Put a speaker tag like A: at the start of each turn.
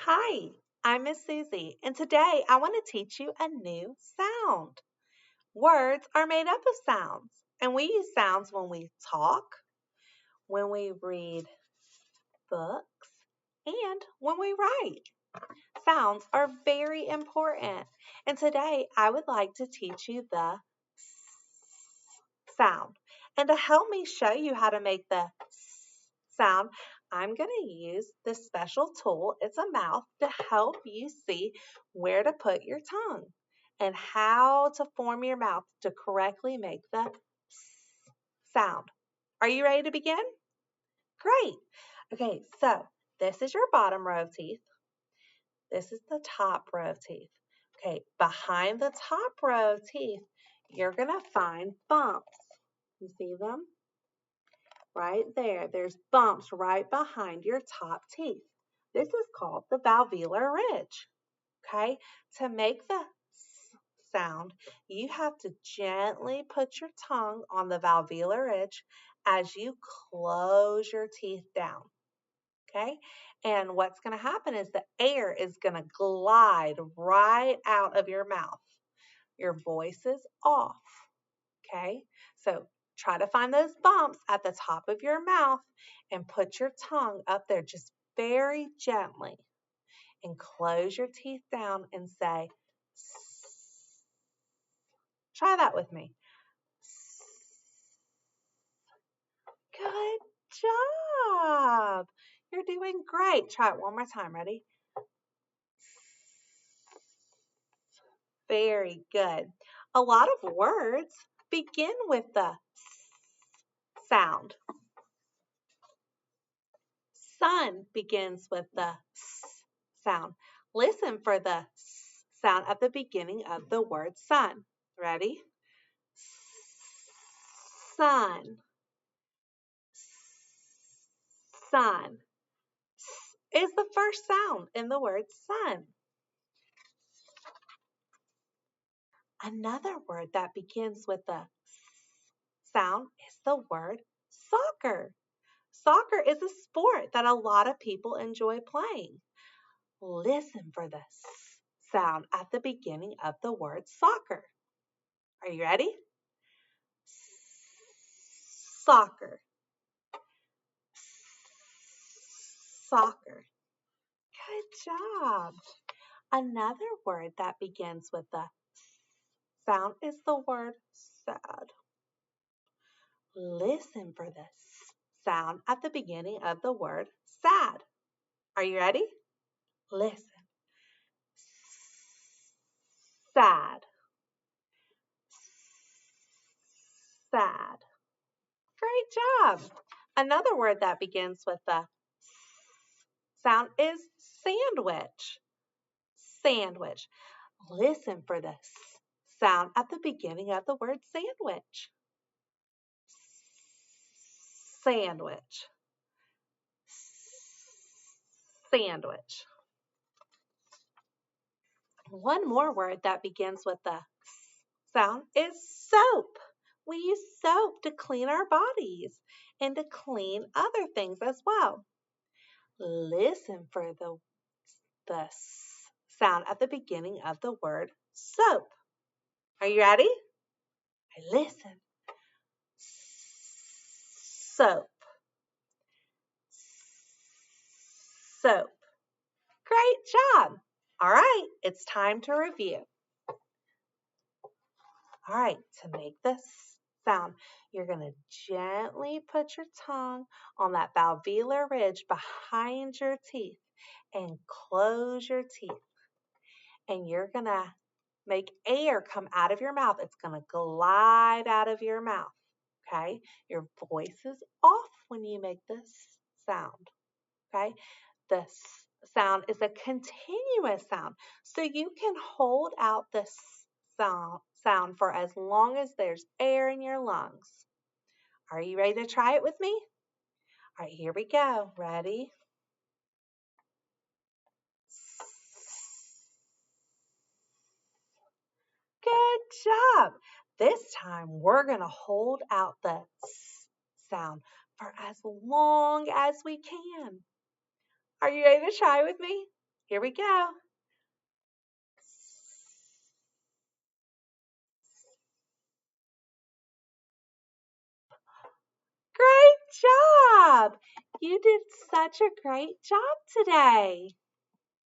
A: Hi, I'm Miss Suzie, and today I want to teach you a new sound. Words are made up of sounds, and we use sounds when we talk, when we read books, and when we write. Sounds are very important, and today I would like to teach you the sound. And to help me show you how to make the sound, I'm going to use this special tool. It's a mouth to help you see where to put your tongue and how to form your mouth to correctly make the sound. Are you ready to begin? Great. Okay, so this is your bottom row of teeth. This is the top row of teeth. Okay, behind the top row of teeth, you're going to find bumps. You see them? Right there. There's bumps right behind your top teeth. This is called the valvular ridge. Okay? To make the sound, you have to gently put your tongue on the valvular ridge as you close your teeth down. Okay? And what's going to happen is the air is going to glide right out of your mouth. Your voice is off. Okay? So try to find those bumps at the top of your mouth and put your tongue up there just very gently and close your teeth down and say, "S." Try that with me. S. Good job. You're doing great. Try it one more time. Ready? Very good. A lot of words begin with the sound. Sun begins with the sound. Listen for the sound at the beginning of the word sun. Ready? Sun. Sun is the first sound in the word sun. Another word that begins with the sound is the word soccer. Soccer is a sport that a lot of people enjoy playing. Listen for the sound at the beginning of the word soccer. Are you ready? Soccer. Soccer. Good job. Another word that begins with the sound is the word sad. Listen for the sound at the beginning of the word sad. Are you ready? Listen. Sad. Sad. Great job. Another word that begins with the sound is sandwich. Sandwich. Listen for the sound at the beginning of the word sandwich. Sandwich. Sandwich. One more word that begins with the sound is soap. We use soap to clean our bodies and to clean other things as well. Listen for the sound at the beginning of the word soap. Are you ready? Listen. Soap. Soap. Great job. All right, it's time to review. All right, to make this sound, you're going to gently put your tongue on that valvular ridge behind your teeth and close your teeth. And you're going to make air come out of your mouth. It's going to glide out of your mouth. Okay? Your voice is off when you make this sound. Okay? The sound is a continuous sound. So you can hold out this sound for as long as there's air in your lungs. Are you ready to try it with me? All right, here we go. Ready? Good job. This time we're going to hold out the sound for as long as we can. Are you ready to try with me? Here we go. Great job! You did such a great job today.